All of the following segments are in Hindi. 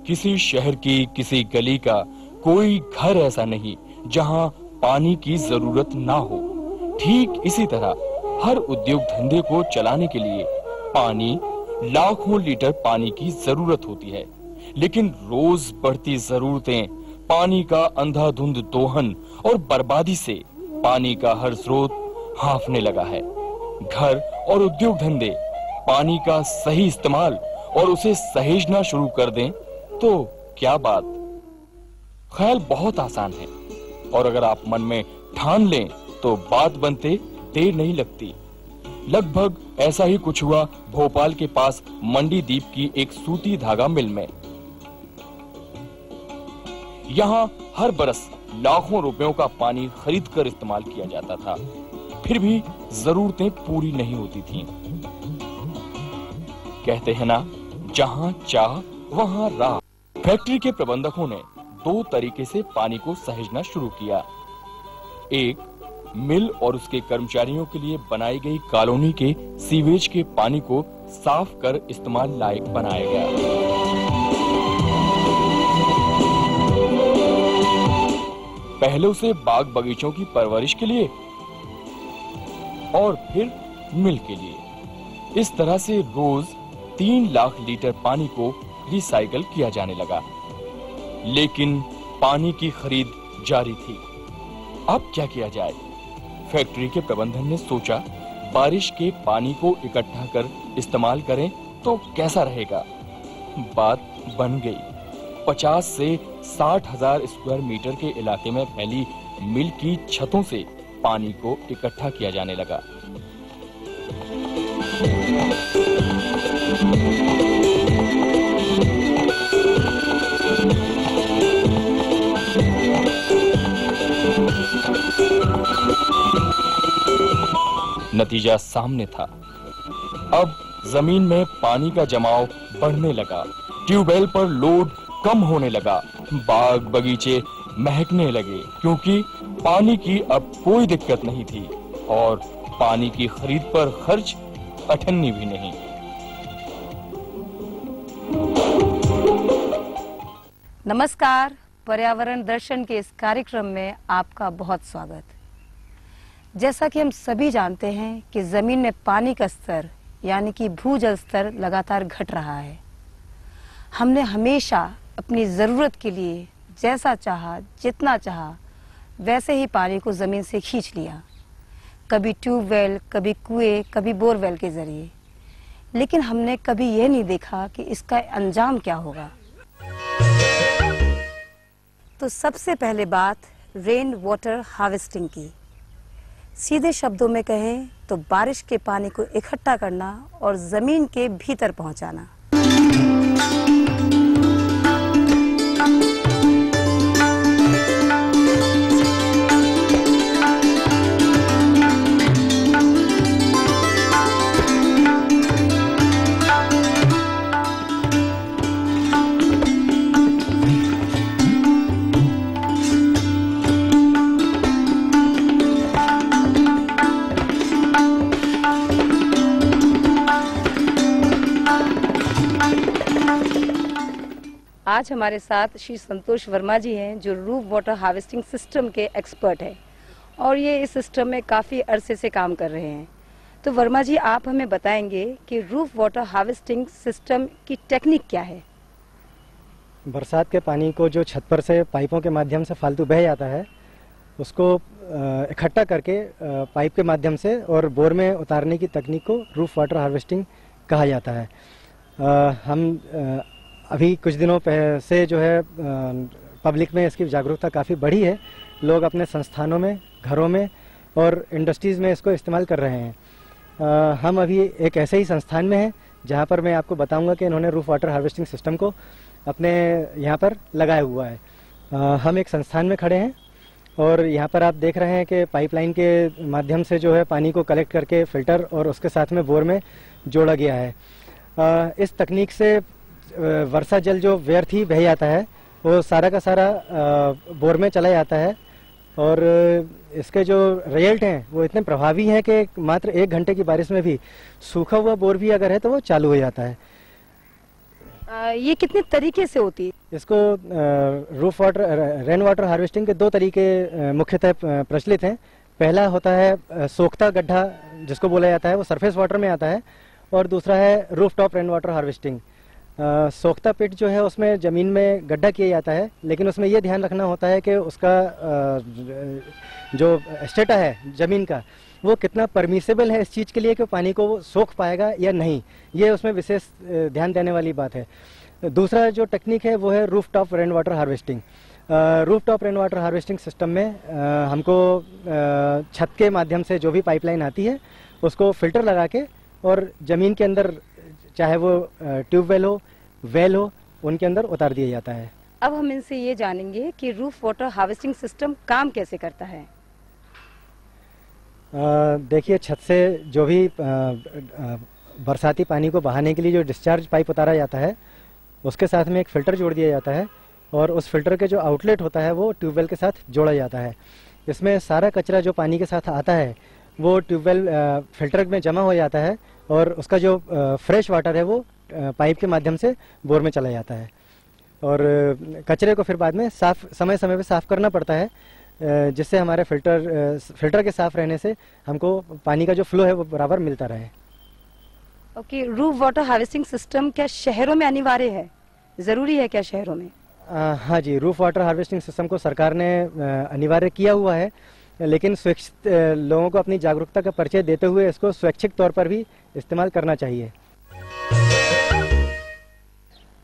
किसी शहर की किसी गली का कोई घर ऐसा नहीं जहां पानी की जरूरत ना हो। ठीक इसी तरह हर उद्योग धंधे को चलाने के लिए पानी, लाखों लीटर पानी की जरूरत होती है। लेकिन रोज बढ़ती जरूरतें, पानी का अंधाधुंध दोहन और बर्बादी से पानी का हर स्रोत हांफने लगा है। घर और उद्योग धंधे पानी का सही इस्तेमाल और उसे सहेजना शुरू कर दें तो क्या बात। ख्याल बहुत आसान है और अगर आप मन में ठान लें तो बात बनते देर नहीं लगती। लगभग ऐसा ही कुछ हुआ भोपाल के पास मंडीदीप की एक सूती धागा मिल में। यहां हर बरस लाखों रुपयों का पानी खरीदकर इस्तेमाल किया जाता था, फिर भी जरूरतें पूरी नहीं होती थीं। कहते हैं ना, जहां चाह वहां राह। फैक्ट्री के प्रबंधकों ने दो तरीके से पानी को सहेजना शुरू किया। एक, मिल और उसके कर्मचारियों के लिए बनाई गई कॉलोनी के सीवेज के पानी को साफ कर इस्तेमाल लायक बनाया गया। पहले उसे बाग बगीचों की परवरिश के लिए और फिर मिल के लिए। इस तरह से रोज 3 लाख लीटर पानी को रिसाइकल किया जाने लगा। लेकिन पानी की खरीद जारी थी। अब क्या किया जाए? फैक्ट्री के प्रबंधन ने सोचा, बारिश के पानी को इकट्ठा कर इस्तेमाल करें तो कैसा रहेगा। बात बन गई। 50 से 60 हजार स्क्वायर मीटर के इलाके में फैली मिल की छतों से पानी को इकट्ठा किया जाने लगा। नतीजा सामने था। अब जमीन में पानी का जमाव बढ़ने लगा, ट्यूबवेल पर लोड कम होने लगा, बाग बगीचे महकने लगे, क्योंकि पानी की अब कोई दिक्कत नहीं थी और पानी की खरीद पर खर्च अठन्नी भी नहीं। नमस्कार, पर्यावरण दर्शन के इस कार्यक्रम में आपका बहुत स्वागत। जैसा कि हम सभी जानते हैं कि जमीन में पानी का स्तर यानी कि भूजल स्तर लगातार घट रहा है। हमने हमेशा अपनी जरूरत के लिए जैसा चाहा, जितना चाहा, वैसे ही पानी को जमीन से खींच लिया, कभी ट्यूबवेल, कभी कुएं, कभी बोरवेल के जरिए। लेकिन हमने कभी यह नहीं देखा कि इसका अंजाम क्या होगा। तो सबसे पहले बात रेन वाटर हार्वेस्टिंग की। सीधे शब्दों में कहें तो बारिश के पानी को इकट्ठा करना और जमीन के भीतर पहुंचाना। आज हमारे साथ श्री संतोष वर्मा जी हैं, जो रूफ वाटर हार्वेस्टिंग सिस्टम के एक्सपर्ट हैं और ये इस सिस्टम में काफ़ी अरसे से काम कर रहे हैं। तो वर्मा जी, आप हमें बताएंगे कि रूफ वाटर हार्वेस्टिंग सिस्टम की टेक्निक क्या है? बरसात के पानी को जो छत पर से पाइपों के माध्यम से फालतू बह जाता है, उसको इकट्ठा करके पाइप के माध्यम से और बोर में उतारने की तकनीक को रूफ वाटर हार्वेस्टिंग कहा जाता है। हम अभी कुछ दिनों से जो है पब्लिक में इसकी जागरूकता काफ़ी बढ़ी है। लोग अपने संस्थानों में, घरों में और इंडस्ट्रीज़ में इसको इस्तेमाल कर रहे हैं। हम अभी एक ऐसे ही संस्थान में हैं जहां पर मैं आपको बताऊंगा कि इन्होंने रूफ वाटर हार्वेस्टिंग सिस्टम को अपने यहां पर लगाया हुआ है। हम एक संस्थान में खड़े हैं और यहाँ पर आप देख रहे हैं कि पाइपलाइन के माध्यम से जो है पानी को कलेक्ट करके फिल्टर और उसके साथ में बोर में जोड़ा गया है। इस तकनीक से वर्षा जल जो व्यर्थ ही बह जाता है वो सारा का सारा बोर में चला जाता है और इसके जो रिजल्ट हैं वो इतने प्रभावी हैं कि मात्र 1 घंटे की बारिश में भी सूखा हुआ बोर भी अगर है तो वो चालू हो जाता है। ये कितने तरीके से होती है? इसको roof water rain water harvesting के दो तरीके मुख्यतः प्रचलित हैं। पहला होता है सोखता गड्ढा, जिसको बोला जाता है, वो सरफेस वाटर में आता है, और दूसरा है roof top rain water harvesting. सोखता पिट जो है उसमें ज़मीन में गड्ढा किया जाता है, लेकिन उसमें ये ध्यान रखना होता है कि उसका जो स्टेटा है ज़मीन का, वो कितना परमिसेबल है इस चीज़ के लिए कि पानी को वो सोख पाएगा या नहीं, ये उसमें विशेष ध्यान देने वाली बात है। दूसरा जो टेक्निक है वो है roof top rain water harvesting. Roof top rain water harvesting system में हमको छत के माध्यम से जो भी पाइपलाइन आती है उसको फिल्टर लगा के और ज़मीन के अंदर, चाहे वो ट्यूबवेल हो, वेल हो, उनके अंदर उतार दिया जाता है। अब हम इनसे ये जानेंगे कि रूफ वाटर हार्वेस्टिंग सिस्टम काम कैसे करता है। देखिए, छत से जो भी बरसाती पानी को बहाने के लिए जो डिस्चार्ज पाइप उतारा जाता है, उसके साथ में एक फ़िल्टर जोड़ दिया जाता है, और उस फिल्टर के जो आउटलेट होता है वो ट्यूबवेल के साथ जोड़ा जाता है। इसमें सारा कचरा जो पानी के साथ आता है वो ट्यूबवेल फिल्टर में जमा हो जाता है, और उसका जो फ्रेश वाटर है वो पाइप के माध्यम से बोर में चला जाता है, और कचरे को फिर बाद में समय समय पे साफ़ करना पड़ता है, जिससे हमारे फिल्टर के साफ़ रहने से हमको पानी का जो फ्लो है वो बराबर मिलता रहे। Okay, roof water harvesting system क्या शहरों में अनिवार्य है, ज़रूरी है क्या शहरों में? हाँ जी, रूफ वाटर हार्वेस्टिंग सिस्टम को सरकार ने अनिवार्य किया हुआ है, लेकिन स्वैच्छिक लोगों को अपनी जागरूकता का परिचय देते हुए इसको स्वैच्छिक तौर पर भी इस्तेमाल करना चाहिए।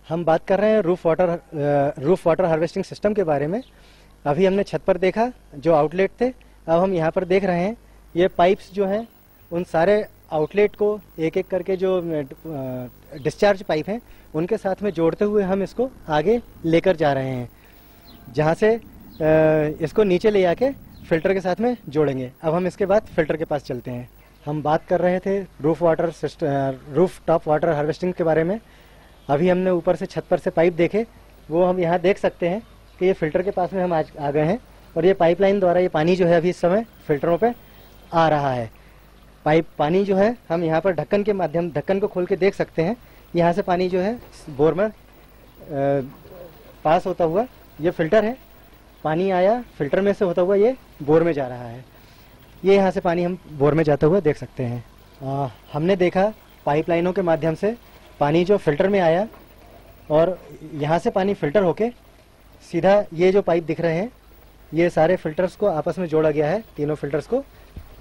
हम बात कर रहे हैं रूफ वाटर हार्वेस्टिंग सिस्टम के बारे में। अभी हमने छत पर देखा जो आउटलेट थे, अब हम यहाँ पर देख रहे हैं ये पाइप्स जो हैं उन सारे आउटलेट को एक एक करके जो डिस्चार्ज पाइप हैं उनके साथ में जोड़ते हुए हम इसको आगे लेकर जा रहे हैं, जहाँ से इसको नीचे ले जाके फिल्टर के साथ में जोड़ेंगे। अब हम इसके बाद फिल्टर के पास चलते हैं। हम बात कर रहे थे रूफ टॉप वाटर हार्वेस्टिंग के बारे में। अभी हमने ऊपर से छत पर से पाइप देखे, वो हम यहाँ देख सकते हैं कि ये फिल्टर के पास में हम आज आ गए हैं, और ये पाइपलाइन द्वारा ये पानी जो है अभी इस समय फिल्टरों पे आ रहा है। पानी जो है हम यहाँ पर ढक्कन को खोल के देख सकते हैं, यहाँ से पानी जो है बोर में पास होता हुआ, ये फिल्टर है, पानी आया फिल्टर में से होता हुआ ये बोर में जा रहा है। ये यहाँ से पानी हम बोर में जाता हुआ देख सकते हैं। हमने देखा पाइपलाइनों के माध्यम से पानी जो फिल्टर में आया, और यहाँ से पानी फिल्टर होके सीधा ये जो पाइप दिख रहे हैं, ये सारे फिल्टर्स को आपस में जोड़ा गया है, तीनों फिल्टर्स को,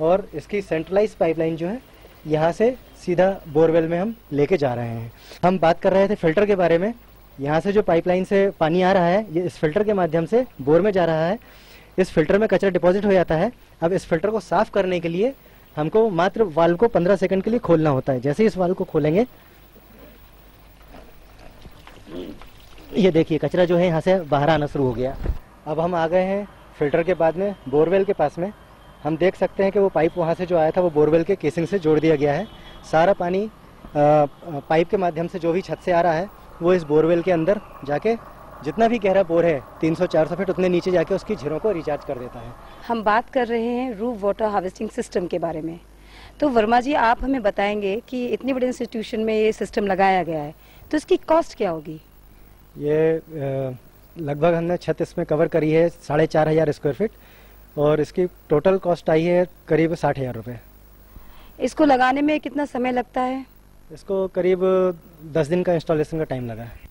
और इसकी सेंट्रलाइज पाइपलाइन जो है यहाँ से सीधा बोरवेल में हम लेके जा रहे हैं। हम बात कर रहे थे फिल्टर के बारे में। यहाँ से जो पाइपलाइन से पानी आ रहा है, ये इस फिल्टर के माध्यम से बोर में जा रहा है। इस फिल्टर में कचरा डिपॉजिट हो जाता है। अब इस फिल्टर को साफ करने के लिए हमको मात्र वाल्व को 15 सेकंड के लिए खोलना होता है। जैसे ही इस वाल्व को खोलेंगे, ये देखिए कचरा जो है यहाँ से बाहर आना शुरू हो गया। अब हम आ गए हैं फिल्टर के बाद में बोरवेल के पास में। हम देख सकते हैं कि वो पाइप वहाँ से जो आया था वो बोरवेल के केसिंग से जोड़ दिया गया है। सारा पानी पाइप के माध्यम से जो भी छत से आ रहा है वो इस बोरवेल के अंदर जाके, जितना भी गहरा बोर है 300-400 फीट, उतने नीचे जाके उसकी झीरों को रिचार्ज कर देता है। हम बात कर रहे हैं रूफ वाटर हार्वेस्टिंग सिस्टम के बारे में। तो वर्मा जी, आप हमें बताएंगे कि इतनी बड़ी इंस्टीट्यूशन में ये सिस्टम लगाया गया है, तो इसकी कॉस्ट क्या होगी? ये लगभग हमने छत इसमें कवर करी है 4,500 स्क्वायर फीट, और इसकी टोटल कॉस्ट आई है करीब 60,000 रुपये। इसको लगाने में कितना समय लगता है? इसको करीब 10 दिन का इंस्टॉलेशन का टाइम लगा है।